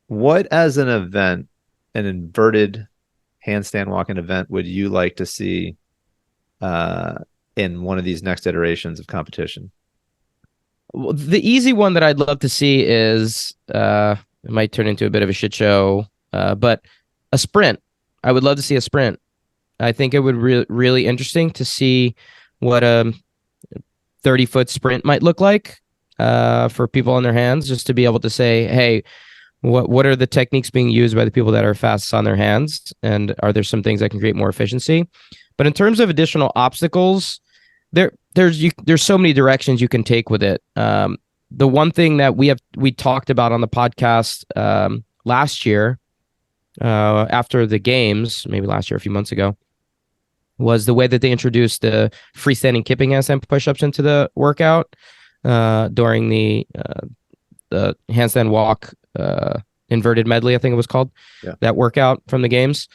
What as an event, an inverted handstand walking event, would you like to see in one of these next iterations of competition? Well, the easy one that I'd love to see is it might turn into a bit of a shit show, but a sprint. I would love to see a sprint. I think it would really interesting to see what a 30-foot sprint might look like for people on their hands, just to be able to say, hey, what are the techniques being used by the people that are fastest on their hands, and are there some things that can create more efficiency? But in terms of additional obstacles, there's so many directions you can take with it. The one thing that we talked about on the podcast last year, after the games, maybe last year, a few months ago, was the way that they introduced the freestanding kipping handstand push-ups into the workout during the handstand walk inverted medley, I think it was called, that workout from the games.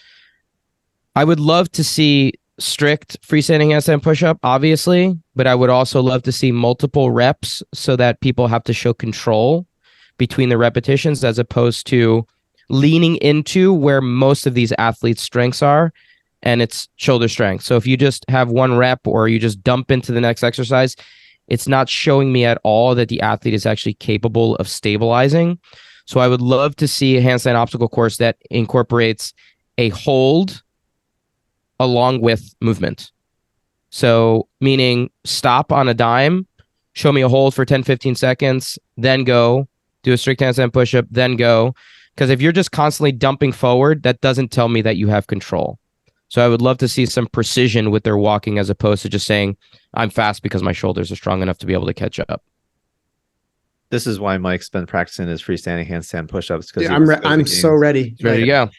I would love to see strict freestanding handstand push-up, obviously, but I would also love to see multiple reps so that people have to show control between the repetitions, as opposed to leaning into where most of these athletes' strengths are, and it's shoulder strength. So if you just have one rep or you just dump into the next exercise, it's not showing me at all that the athlete is actually capable of stabilizing. So I would love to see a handstand obstacle course that incorporates a hold along with movement. So meaning stop on a dime, show me a hold for 10, 15 seconds, then go, do a strict handstand push-up, then go. Because if you're just constantly dumping forward, that doesn't tell me that you have control. So I would love to see some precision with their walking, as opposed to just saying, I'm fast because my shoulders are strong enough to be able to catch up. This is why Mike's been practicing his freestanding handstand push-ups. Because I'm so ready. Ready to go.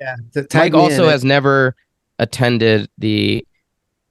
Yeah. Mike also has never attended the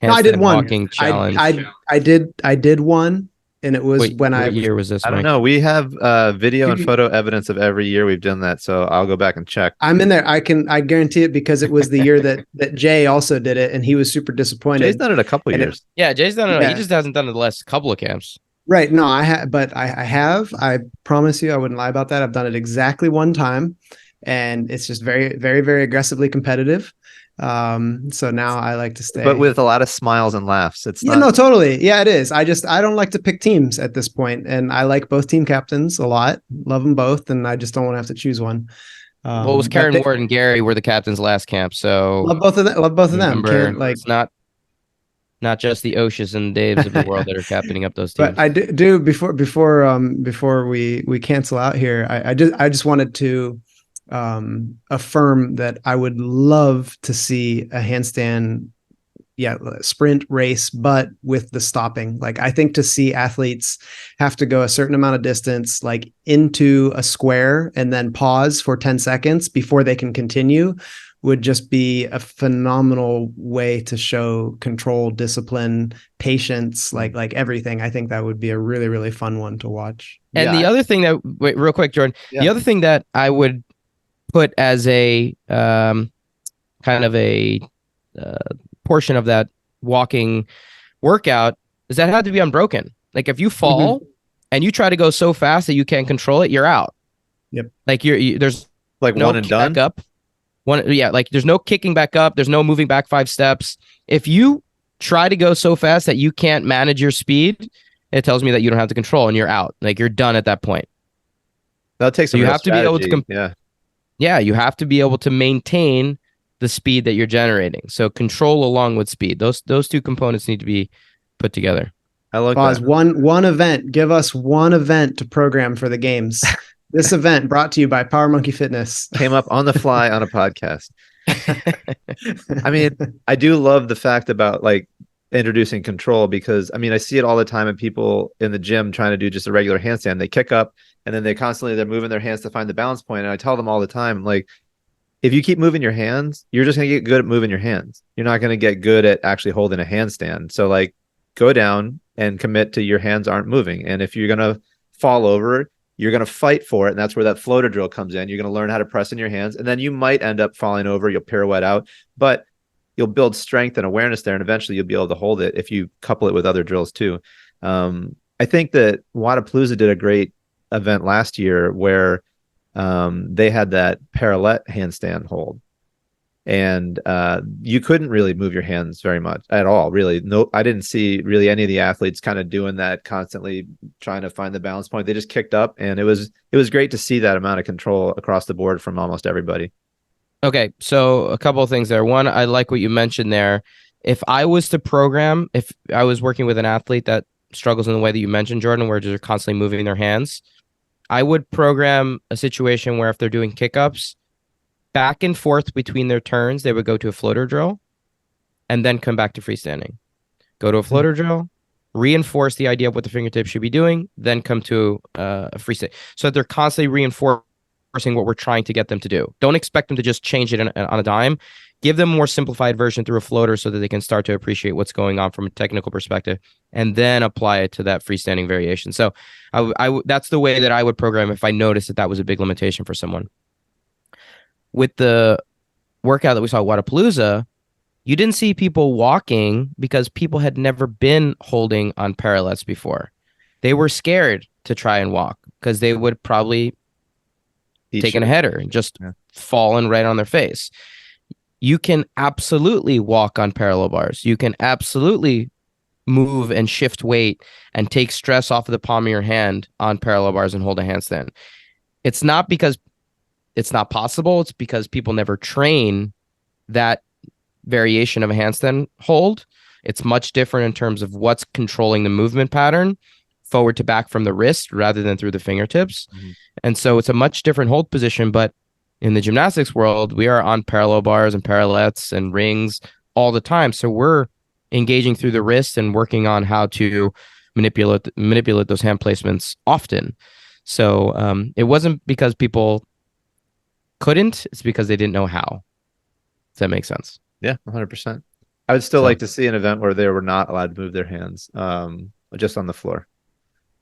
handstand walking challenge. I did one, and it was what year was this? I don't know. We have video and photo evidence of every year we've done that, so I'll go back and check. I'm in there. I guarantee it, because it was the year that Jay also did it, and he was super disappointed. Jay's done it a couple of years. Jay's done it. Yeah. He just hasn't done it the last couple of camps. Right. No, I have, but I have. I promise you, I wouldn't lie about that. I've done it exactly one time, and it's just very, very, very aggressively competitive. So now I like to stay, but with a lot of smiles and laughs. It's no, totally. Yeah, it is. I don't like to pick teams at this point, and I like both team captains a lot. Love them both, and I just don't want to have to choose one. Well, it was Karen Ward and Gary were the captains last camp, so love both of them. It's not just the Oshas and Daves of the world that are captaining up those teams. But I do before we cancel out here. I just wanted to affirm that I would love to see a handstand sprint race, but with the stopping. Like, I think to see athletes have to go a certain amount of distance, like into a square, and then pause for 10 seconds before they can continue, would just be a phenomenal way to show control, discipline, patience, like everything. I think that would be a really, really fun one to watch. And the other thing that, real quick, Jordan, the other thing that I would put as a kind of a portion of that walking workout is that it had to be unbroken. Like, if you fall and you try to go so fast that you can't control it, you're out. Yep. Like there's like no one and done. Back up. Like there's no kicking back up. There's no moving back 5 steps. If you try to go so fast that you can't manage your speed, it tells me that you don't have the control and you're out. Like, you're done at that point. That takes some you have strategy. to be able to you have to be able to maintain the speed that you're generating. So control along with speed. Those two components need to be put together. I like that. that. One event. Give us one event to program for the games. This event brought to you by Power Monkey Fitness. Came up on the fly on a podcast. I mean, I do love the fact about like introducing control, because I mean, I see it all the time in people in the gym trying to do just a regular handstand. They kick up and then they're moving their hands to find the balance point. And I tell them all the time, like, if you keep moving your hands, you're just going to get good at moving your hands. You're not going to get good at actually holding a handstand. So like, go down and commit to your hands aren't moving. And if you're going to fall over, you're going to fight for it. And that's where that floater drill comes in. You're going to learn how to press in your hands, and then you might end up falling over. You'll pirouette out, but you'll build strength and awareness there. And eventually you'll be able to hold it if you couple it with other drills too. I think that Wodapalooza did a great event last year where they had that parallel handstand hold. And you couldn't really move your hands very much at all, really. No, I didn't see really any of the athletes kind of doing that, constantly trying to find the balance point. They just kicked up, and it was great to see that amount of control across the board from almost everybody. Okay, so a couple of things there. One, I like what you mentioned there. If I was to program, if I was working with an athlete that struggles in the way that you mentioned, Jordan, where they're constantly moving their hands, I would program a situation where if they're doing kick-ups, back and forth between their turns, they would go to a floater drill and then come back to freestanding. Go to a floater drill, reinforce the idea of what the fingertips should be doing, then come to a freestanding. So that they're constantly reinforcing what we're trying to get them to do. Don't expect them to just change it on a dime. Give them a more simplified version through a floater so that they can start to appreciate what's going on from a technical perspective, and then apply it to that freestanding variation. So that's the way that I would program if I noticed that was a big limitation for someone. With the workout that we saw at Wodapalooza, you didn't see people walking because people had never been holding on parallettes before. They were scared to try and walk because they would probably take a header and just fallen right on their face. You can absolutely walk on parallel bars. You can absolutely move and shift weight and take stress off of the palm of your hand on parallel bars and hold a handstand. It's not because it's not possible. It's because people never train that variation of a handstand hold. It's much different in terms of what's controlling the movement pattern forward to back from the wrist rather than through the fingertips. Mm-hmm. And so it's a much different hold position. But in the gymnastics world, we are on parallel bars and parallettes and rings all the time. So we're engaging through the wrist and working on how to manipulate those hand placements often. So it wasn't because people couldn't, it's because they didn't know how. Does that make sense? Yeah, 100%. I would still like to see an event where they were not allowed to move their hands just on the floor.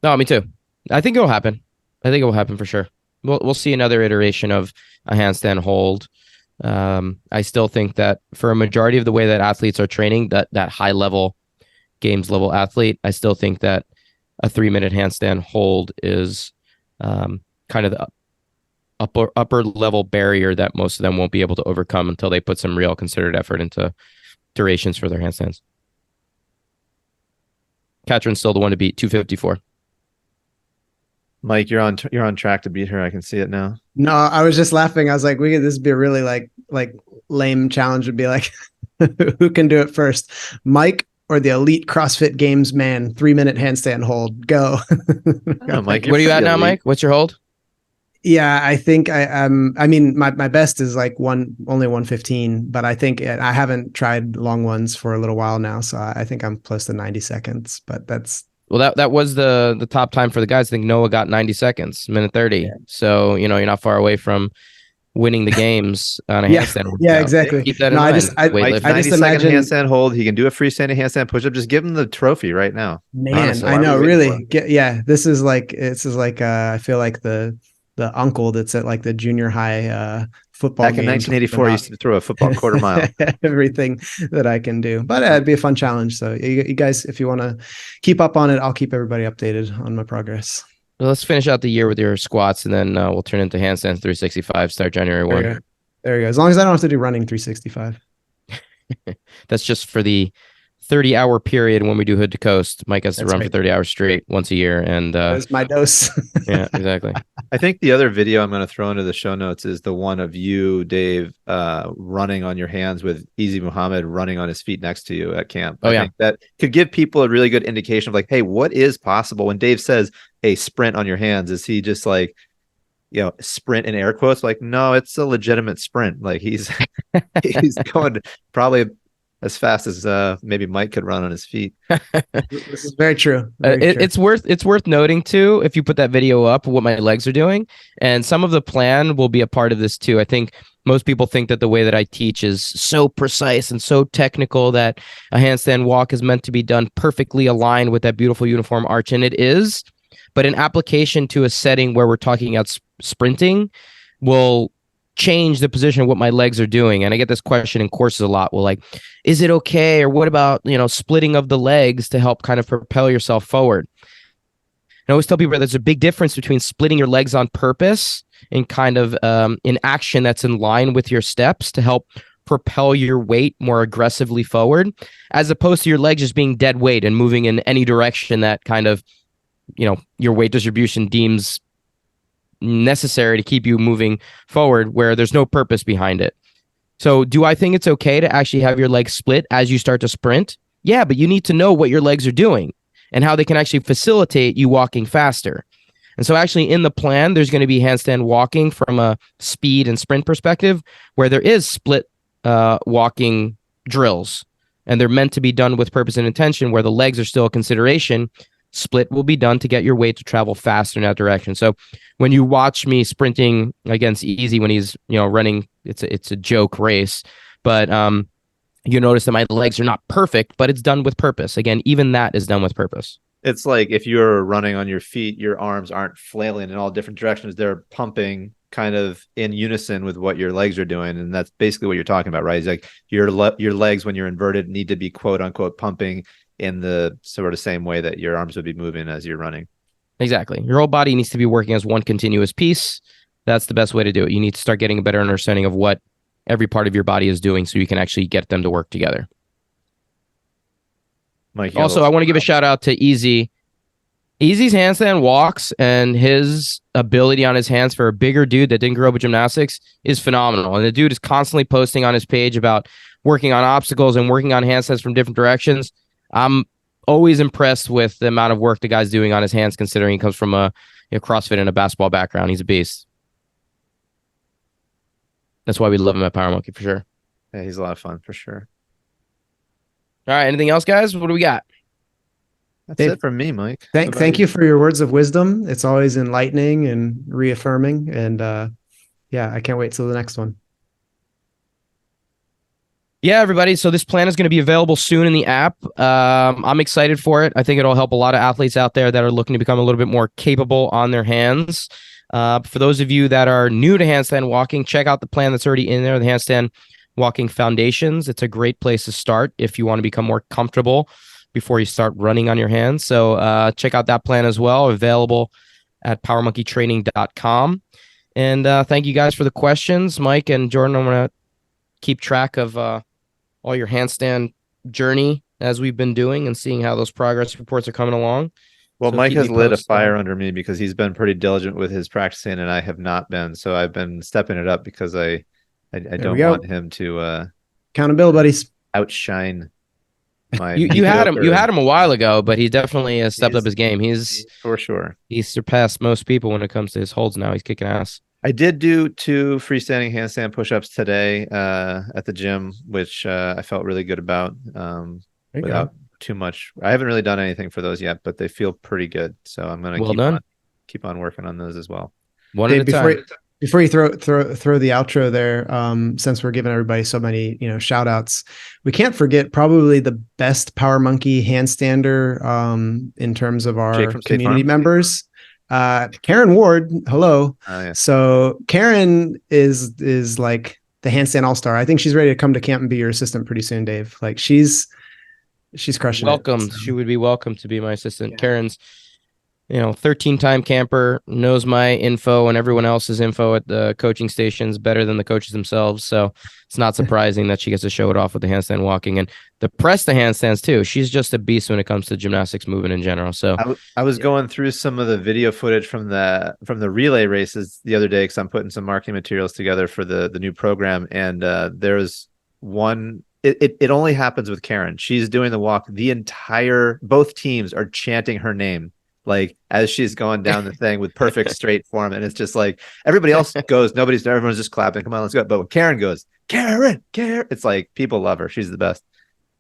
No, me too. I think it'll happen. I think it will happen for sure. We'll see another iteration of a handstand hold. I still think that for a majority of the way that athletes are training, that high level games level athlete, I still think that a 3-minute handstand hold is kind of the upper level barrier that most of them won't be able to overcome until they put some real considered effort into durations for their handstands. Katrin's still the one to beat, 254. Mike, you're on track to beat her. I can see it now. No, I was just laughing. I was like, this would be a really like lame challenge. Would be like, who can do it first, Mike or the elite CrossFit Games man? 3-minute handstand hold. Go. Oh, Mike, what are you at now, Mike? What's your hold? Yeah, I think I mean my best is like only 115, but I think I haven't tried long ones for a little while now, so I think I'm close to 90 seconds. But that's that was the top time for the guys. I think Noah got 90 seconds, minute 30. Yeah. So you're not far away from winning the games on a handstand. Yeah, exactly. Keep that in mind. I just imagine handstand hold. He can do a freestanding handstand push up. Just give him the trophy right now. Man, honestly, I know, really. This is like I feel like the uncle that's at like the junior high football back in 1984 used to throw a football quarter mile. Everything that I can do, but it'd be a fun challenge. So you guys, if you want to keep up on it, I'll keep everybody updated on my progress. Well, let's finish out the year with your squats, and then we'll turn into handstands 365 start January 1. There you go. As long as I don't have to do running 365. That's just for the 30-hour period when we do Hood to Coast. Mike has to run for 30 hours straight once a year, and that's my dose. Yeah, exactly. I think the other video I'm going to throw into the show notes is the one of you, Dave, running on your hands with Easy Muhammad running on his feet next to you at camp. I think that could give people a really good indication of like, hey, what is possible? When Dave says, hey, sprint on your hands, is he just like, sprint in air quotes? Like, no, it's a legitimate sprint. Like he's going probably as fast as maybe Mike could run on his feet. This is very true. It's worth noting too, if you put that video up, what my legs are doing, and some of the plan will be a part of this too. I think most people think that the way that I teach is so precise and so technical that a handstand walk is meant to be done perfectly aligned with that beautiful uniform arch, and it is. but an application to a setting where we're talking about sprinting will change the position of what my legs are doing. And I get this question in courses a lot. Well, like, is it okay? Or what about, splitting of the legs to help kind of propel yourself forward? I always tell people that there's a big difference between splitting your legs on purpose and kind of in action that's in line with your steps to help propel your weight more aggressively forward, as opposed to your legs just being dead weight and moving in any direction that kind of, your weight distribution deems necessary to keep you moving forward, where there's no purpose behind it. So do I think it's okay to actually have your legs split as you start to sprint? Yeah, but you need to know what your legs are doing and how they can actually facilitate you walking faster. And so actually in the plan, there's going to be handstand walking from a speed and sprint perspective, where there is split walking drills, and they're meant to be done with purpose and intention, where the legs are still a consideration. Split will be done to get your weight to travel faster in that direction. So when you watch me sprinting against Easy when he's running, it's a joke race, but you notice that my legs are not perfect, but it's done with purpose. Again, even that is done with purpose. It's like if you're running on your feet, your arms aren't flailing in all different directions. They're pumping kind of in unison with what your legs are doing. And that's basically what you're talking about, right? It's like your legs, when you're inverted, need to be quote unquote pumping in the sort of same way that your arms would be moving as you're running. Exactly. Your whole body needs to be working as one continuous piece. That's the best way to do it. You need to start getting a better understanding of what every part of your body is doing so you can actually get them to work together. Mike, also, I want to give a shout out to Easy. Easy's handstand walks and his ability on his hands for a bigger dude that didn't grow up with gymnastics is phenomenal. And the dude is constantly posting on his page about working on obstacles and working on handstands from different directions. I'm always impressed with the amount of work the guy's doing on his hands, considering he comes from a CrossFit and a basketball background. He's a beast. That's why we love him at Power Monkey for sure. Yeah, he's a lot of fun for sure. All right. Anything else, guys? What do we got? That's it from me, Mike. Thank you for your words of wisdom. It's always enlightening and reaffirming. And I can't wait till the next one. Yeah, everybody. So this plan is going to be available soon in the app. I'm excited for it. I think it'll help a lot of athletes out there that are looking to become a little bit more capable on their hands. For those of you that are new to handstand walking, check out the plan that's already in there, the Handstand Walking Foundations. It's a great place to start if you want to become more comfortable before you start running on your hands. So check out that plan as well, available at powermonkeytraining.com. And thank you guys for the questions. Mike and Jordan, I'm going to keep track of all your handstand journey as we've been doing and seeing how those progress reports are coming along. Well, So Mike keep has me lit a posted. fire under me because he's been pretty diligent with his practicing and I have not been. So I've been stepping it up because I don't want him to Accountability buddies. outshine my You had him a while ago, but he definitely has stepped up his game. He's for sure. He's surpassed most people when it comes to his holds now. He's kicking ass. I did do 2 freestanding handstand push-ups today at the gym, which I felt really good about without too much. I haven't really done anything for those yet, but they feel pretty good. So I'm going to keep on working on those as well. One at a time. Before you throw the outro there, since we're giving everybody so many shout outs, we can't forget probably the best Power Monkey handstander in terms of our community members. Karen Ward, hello. Yeah. So Karen is like the handstand all-star. I think she's ready to come to camp and be your assistant pretty soon, Dave. Like she's crushing welcome. it. So. She would be welcome to be my assistant. Yeah. Karen's 13-time camper, knows my info and everyone else's info at the coaching stations better than the coaches themselves. So it's not surprising that she gets to show it off with the handstand walking and the press the handstands too. She's just a beast when it comes to gymnastics movement in general. So I was going through some of the video footage from the relay races the other day because I'm putting some marketing materials together for the new program. And there's one. It only happens with Karen. She's doing the walk. Both teams are chanting her name. Like as she's going down the thing with perfect straight form. And it's just like everybody else goes, everyone's just clapping. Come on, let's go. But when Karen goes, Karen, it's like people love her. She's the best.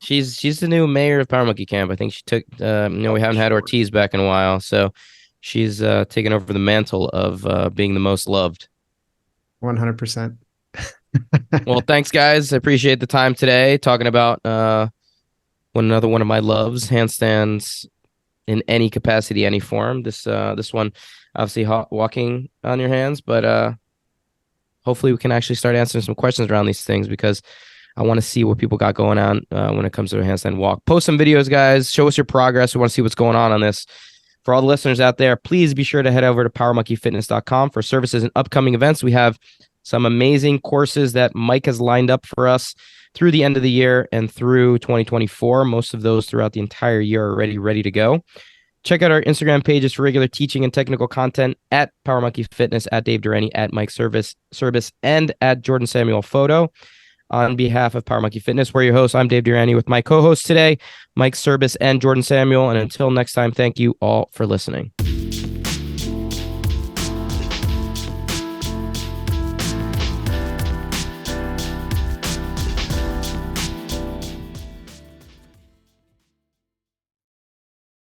She's the new mayor of Power Monkey Camp. I think she took, we haven't had Ortiz back in a while. So she's taken over the mantle of being the most loved. 100%. Well, thanks guys. I appreciate the time today talking about another one of my loves, handstands. in any capacity, any form. This one, obviously, walking on your hands, but hopefully we can actually start answering some questions around these things, because I want to see what people got going on when it comes to a handstand walk. Post some videos, guys. Show us your progress. We want to see what's going on this. For all the listeners out there, please be sure to head over to powermonkeyfitness.com for services and upcoming events. We have some amazing courses that Mike has lined up for us through the end of the year and through 2024. Most of those throughout the entire year are already ready to go. Check out our Instagram pages for regular teaching and technical content at Power Monkey Fitness, at Dave Durante, at Mike Service, and at Jordan Samuel Photo. On behalf of Power Monkey Fitness, we're your hosts. I'm Dave Durante with my co-hosts today, Mike Service and Jordan Samuel. And until next time, thank you all for listening.